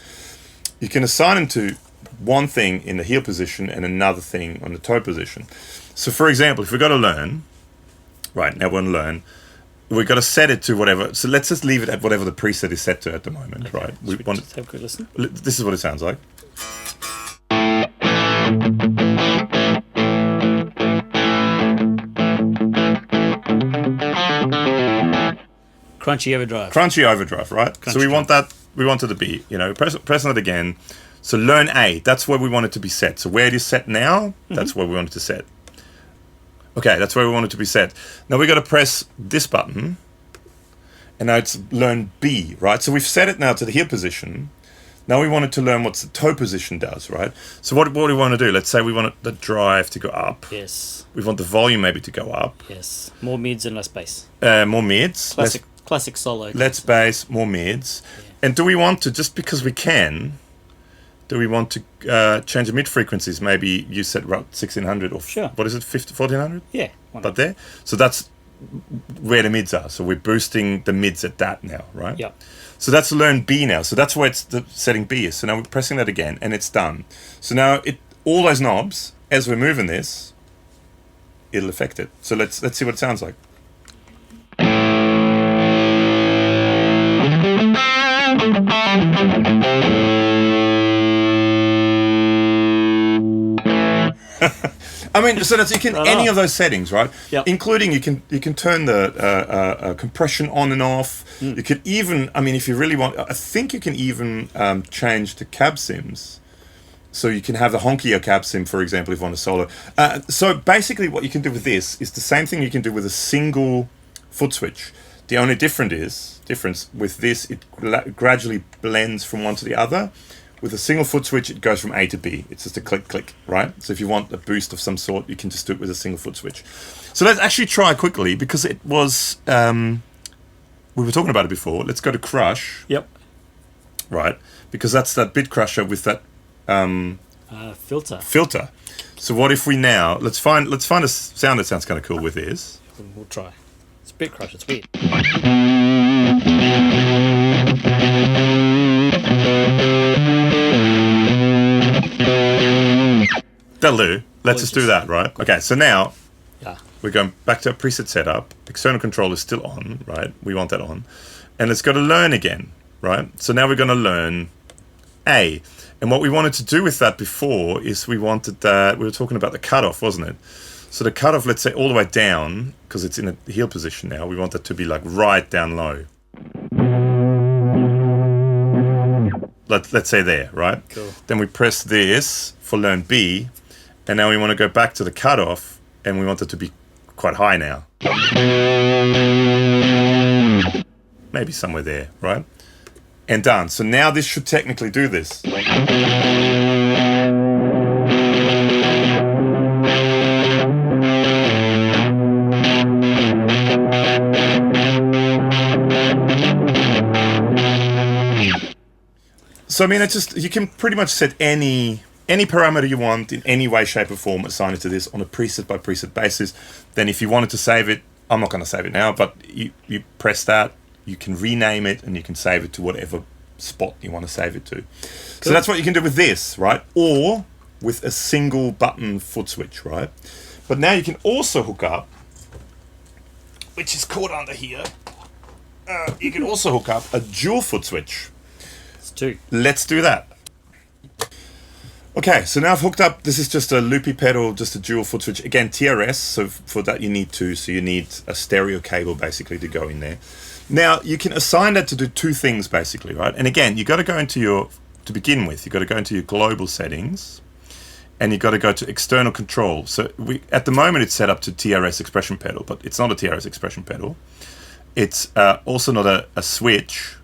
You can assign them to one thing in the heel position and another thing on the toe position. So for example, if we go to learn, right, now we're on learn, we've got to set it to whatever. So let's just leave it at whatever the preset is set to at the moment, okay. Right? We want to have a good listen. This is what it sounds like. Crunchy overdrive. Crunchy overdrive, right? So we want that. We want it to be, pressing it again. So learn A, that's where we want it to be set. So where it is set now, that's where we want it to set. Okay, that's where we want it to be set. Now we got to press this button, and now it's learn B, right? So we've set it now to the heel position. Now we want it to learn what the toe position does, right? So what do we want to do? Let's say we want the drive to go up. Yes. We want the volume maybe to go up. Yes. More mids and less bass. More mids. Classic solo. Less bass, more mids. Yeah. And do we want to, just because we can, Do we want to change the mid frequencies? Maybe you set about 1600 or Sure. what is it, 1400? Yeah. Why not? But there. So that's where the mids are. So we're boosting the mids at that now, right? Yep. So that's learn B now. So that's where it's the setting B is. So now we're pressing that again, and it's done. So now all those knobs, as we're moving this, it'll affect it. So let's see what it sounds like. I mean, so that's you can any of those settings, right? Yep. Including you can turn the compression on and off. You could even, I mean, if you really want, I think you can even change the cabsims. So you can have the honkier cabsim, for example, if you want a solo. So basically, what you can do with this is the same thing you can do with a single foot switch. The only difference with this, it gradually blends from one to the other. With a single foot switch, it goes from A to B. It's just a click, click, right? So if you want a boost of some sort, you can just do it with a single foot switch. So let's actually try quickly, because it was, we were talking about it before. Let's go to Crush. Yep. Right? Because that's that bit crusher with that filter. So what if we now, let's find a sound that sounds kind of cool with this. We'll try. It's a bit crush, it's weird. That'll do. Let's just do that, right? Okay, so now we're going back to our preset setup. External control is still on, right? We want that on. And let's go to learn again, right? So now we're going to learn A. And what we wanted to do with that before is we wanted that, we were talking about the cutoff, wasn't it? So the cutoff, let's say all the way down, because it's in a heel position now, we want that to be like right down low. Let's say there, right? Cool. Then we press this for learn B, and now we want to go back to the cutoff, and we want it to be quite high now. Maybe somewhere there, right? And done. So now this should technically do this. So I mean, it's just, you can pretty much set any parameter you want in any way, shape or form, assign it to this on a preset by preset basis. Then if you wanted to save it, I'm not going to save it now, but you press that, you can rename it, and you can save it to whatever spot you want to save it to. Cool. So that's what you can do with this, right? Or with a single button foot switch, right? But now you can also hook up, which is caught under here, you can also hook up a dual foot switch. Let's do that. Okay, so now I've hooked up, this is just a loopy pedal, just a dual foot switch. Again, TRS, so for that you need two, so you need a stereo cable basically to go in there. Now, you can assign that to do two things basically, right? And again, you got to go into your, to begin with, you got to go into your global settings, and you got to go to external control. So at the moment it's set up to TRS expression pedal, but it's not a TRS expression pedal. It's also not a switch.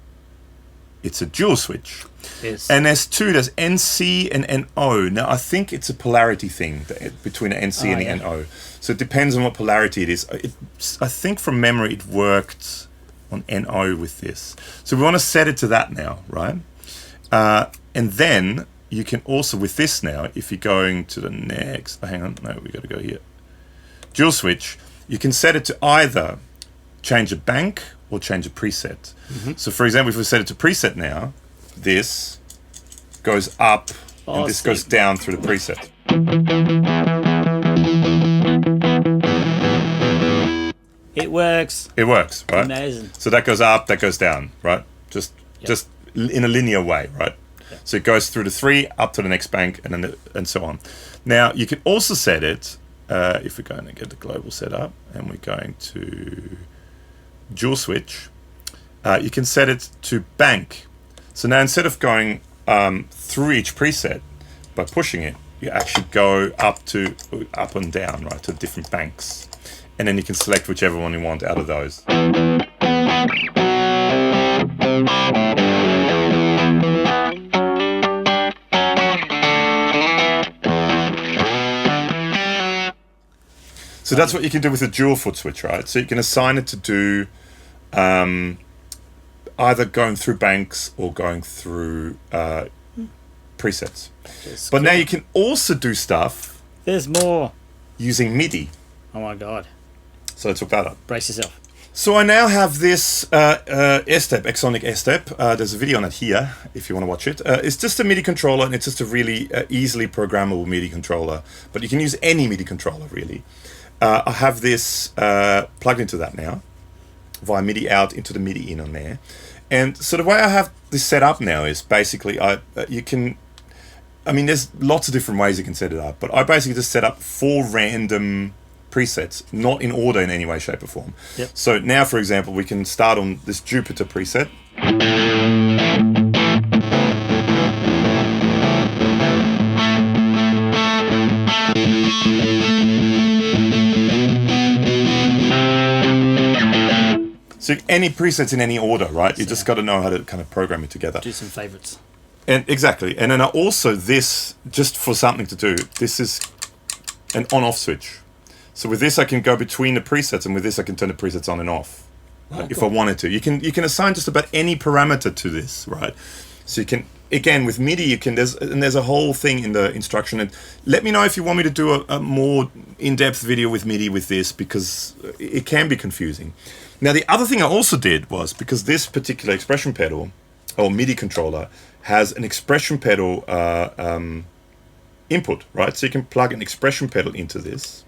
It's a dual switch. Yes. And there's two, there's NC and NO. Now, I think it's a polarity thing between the NC and the NO. So it depends on what polarity it is. I think from memory it worked on NO with this. So we want to set it to that now, right? And then you can also, with this now, if you're going to the next, hang on, no, we got to go here. Dual switch, you can set it to either change a bank or change a preset. Mm-hmm. So for example, if we set it to preset now, this goes up and this goes down through the preset. It works. It works, right? Amazing. So that goes up, that goes down, right? Just in a linear way, right? Yep. So it goes through the 3 up to the next bank, and then and so on. Now you can also set it if we're going to get the global set up, and we're going to dual switch. You can set it to bank. So now instead of going through each preset by pushing it, you actually go up and down, right, to different banks. And then you can select whichever one you want out of those. So that's what you can do with a dual foot switch, right? So you can assign it to do either going through banks or going through presets. Just But now you can also do stuff There's more. using Midi. Oh my god. So let's hook that up. Brace yourself. So I now have this S-Step, Exonic S-Step. There's a video on it here, if you want to watch it. It's just a MIDI controller, and it's just a really easily programmable MIDI controller. But you can use any MIDI controller, really. I have this plugged into that now, via MIDI out into the MIDI in on there. And so the way I have this set up now is basically, there's lots of different ways you can set it up, but I basically just set up 4 random presets, not in order in any way, shape or form. Yep. So now, for example, we can start on this Jupiter preset. So any presets in any order, right? You just got to know how to kind of program it together. Do some favorites. And exactly. And then also this, just for something to do, this is an on-off switch. So with this I can go between the presets, and with this I can turn the presets on and off, right? If I wanted to. You can assign just about any parameter to this, right? So you can, again, with MIDI you can, there's a whole thing in the instruction, and let me know if you want me to do a more in-depth video with MIDI with this, because it can be confusing. Now the other thing I also did was, because this particular expression pedal or MIDI controller has an expression pedal input, right? So you can plug an expression pedal into this.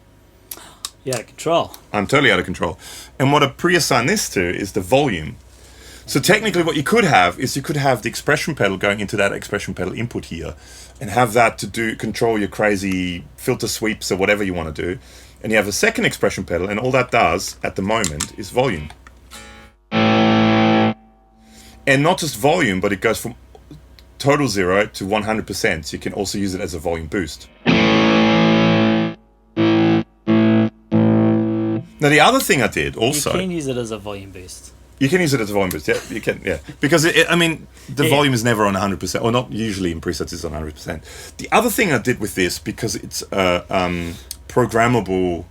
Yeah, control. I'm totally out of control. And what I pre-assign this to is the volume. So technically what you could have is you could have the expression pedal going into that expression pedal input here, and have that to control your crazy filter sweeps or whatever you want to do. And you have a second expression pedal, and all that does at the moment is volume. And not just volume, but it goes from total 0 to 100%. So you can also use it as a volume boost. Now the other thing I did also... You can use it as a volume boost. You can use it as a volume boost, yeah, you can, yeah. Because, the volume is never on 100%, or not usually in presets it's on 100%. The other thing I did with this, because it's a programmable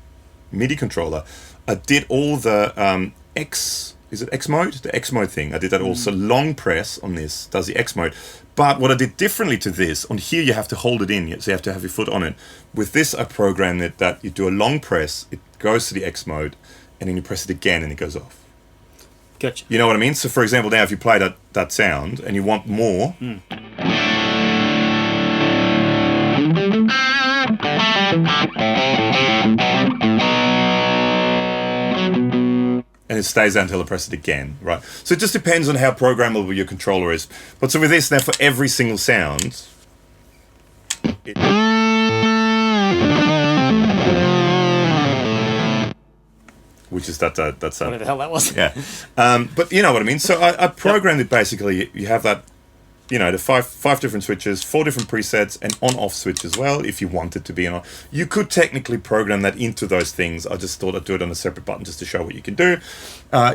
MIDI controller, I did all the X mode? The X mode thing. I did that also. Long press on this does the X mode. But what I did differently to this, on here you have to hold it in, so you have to have your foot on it. With this I programmed it that you do a long press, it goes to the X mode, and then you press it again and it goes off. Gotcha. You know what I mean? So for example, now if you play that sound and you want more, and it stays there until I press it again, right? So it just depends on how programmable your controller is. But so with this, now for every single sound, which is that Whatever the hell that was. yeah. But you know what I mean. So I programmed it basically. You have that, the five different switches, 4 different presets, and on-off switch as well. If you wanted to be on, you could technically program that into those things. I just thought I'd do it on a separate button just to show what you can do.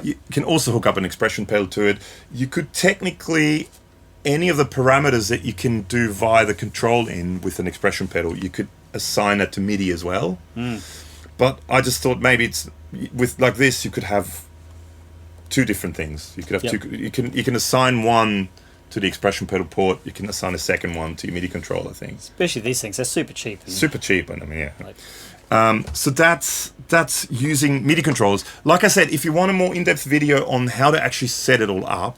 You can also hook up an expression pedal to it. You could technically, any of the parameters that you can do via the control in with an expression pedal, you could assign that to MIDI as well. But I just thought maybe it's with like this, you could have 2 different things. You could have two. You can assign one to the expression pedal port. You can assign a second one to your MIDI controller thing. Especially these things, they're super cheap. Super cheap, and so that's using MIDI controllers. Like I said, if you want a more in-depth video on how to actually set it all up,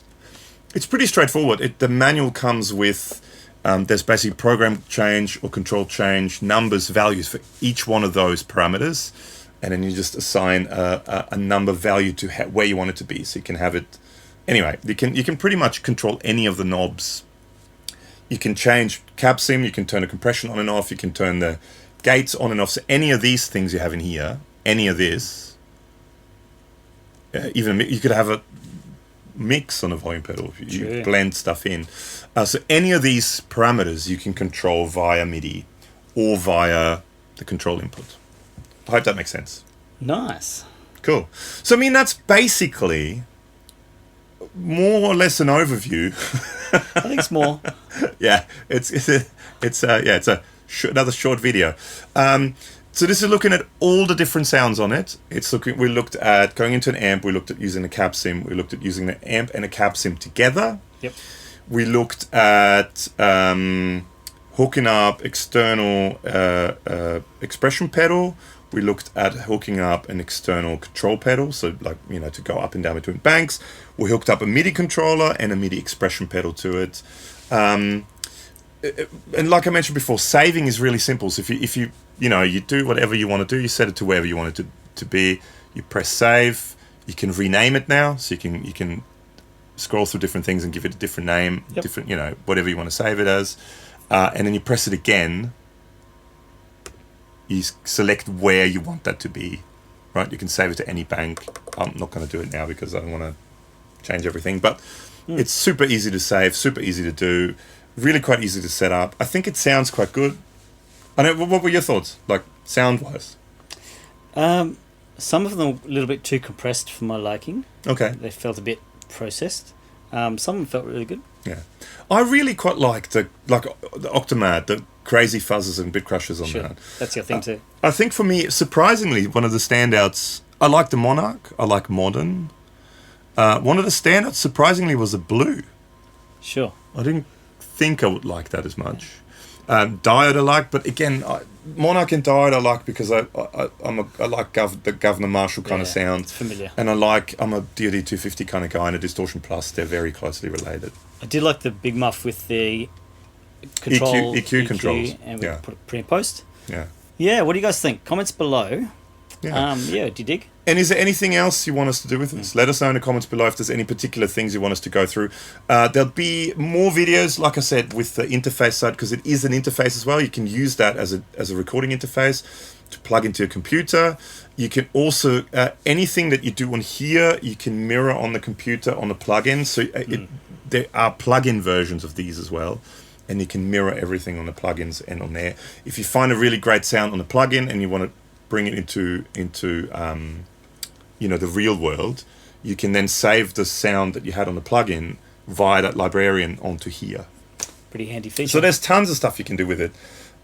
it's pretty straightforward. The manual comes with there's basically program change or control change, numbers, values for each one of those parameters, and then you just assign a number value to where you want it to be. So you can have it. Anyway, you can pretty much control any of the knobs. You can change Cabsim, you can turn the compression on and off, you can turn the gates on and off. So any of these things you have in here, any of this, even you could have a mix on a volume pedal if you blend stuff in. So any of these parameters you can control via MIDI or via the control input. I hope that makes sense. Nice. Cool. So that's basically more or less an overview. I think it's more. Yeah, it's another short video. So this is looking at all the different sounds on it. We looked at going into an amp. We looked at using the Cabsim. We looked at using the amp and a Cabsim together. Yep. We looked at hooking up external expression pedal. We looked at hooking up an external control pedal, so like, you know, to go up and down between banks. We hooked up a MIDI controller and a MIDI expression pedal to it. And like I mentioned before, saving is really simple. So if you you do whatever you want to do, you set it to wherever you want it to be. You press save. You can rename it now, so you can scroll through different things and give it a different name, different, whatever you want to save it as, and then you press it again. You select where you want that to be, right? You can save it to any bank. I'm not going to do it now because I don't want to change everything, but it's super easy to save, super easy to do, really quite easy to set up. I think it sounds quite good. I know. What were your thoughts, like sound-wise? Some of them a little bit too compressed for my liking. Okay. They felt a bit processed. Some of them felt really good. Yeah. I really quite like the Octomad, the crazy fuzzes and bit crushers on that. That's your thing too. I think for me, surprisingly, one of the standouts, I like the Monarch, I like Modern. One of the standouts, surprisingly, was the Blue. Sure. I didn't think I would like that as much. Diode I like, but again, Monarch and Diode I like because I like the Governor Marshall kind of sound. It's familiar. And I'm a Diode 250 kind of guy and a Distortion Plus. They're very closely related. I did like the big muff with the control EQ controls. And we put it pre and post. Yeah. Yeah, what do you guys think? Comments below. Yeah. Do you dig? And is there anything else you want us to do with this? Let us know in the comments below if there's any particular things you want us to go through. There'll be more videos, like I said, with the interface side, because it is an interface as well. You can use that as a recording interface to plug into your computer. You can also, anything that you do on here, you can mirror on the computer on the plugin. So there are plugin versions of these as well. And you can mirror everything on the plugins and on there. If you find a really great sound on the plugin and you want to bring it into the real world, you can then save the sound that you had on the plugin via that librarian onto here. Pretty handy feature. So there's tons of stuff you can do with it.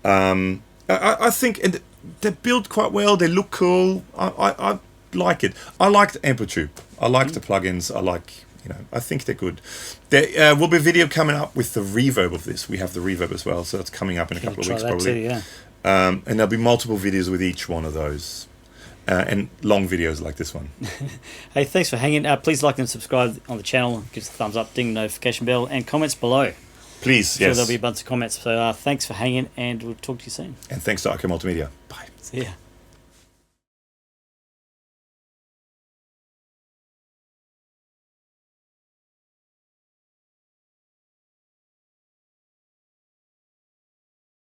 I think and they're built quite well. They look cool. I like it. I like the AmpliTube. I like the plugins. I like, I think they're good. There will be a video coming up with the reverb of this. We have the reverb as well, so that's coming up in a couple of weeks probably. Too, yeah. And there'll be multiple videos with each one of those. And long videos like this one. Hey, thanks for hanging. Please like and subscribe on the channel. Give us a thumbs up, ding the notification bell, and comments below. Please, There'll be a bunch of comments. So thanks for hanging, and we'll talk to you soon. And thanks to IK Multimedia. Bye. See ya.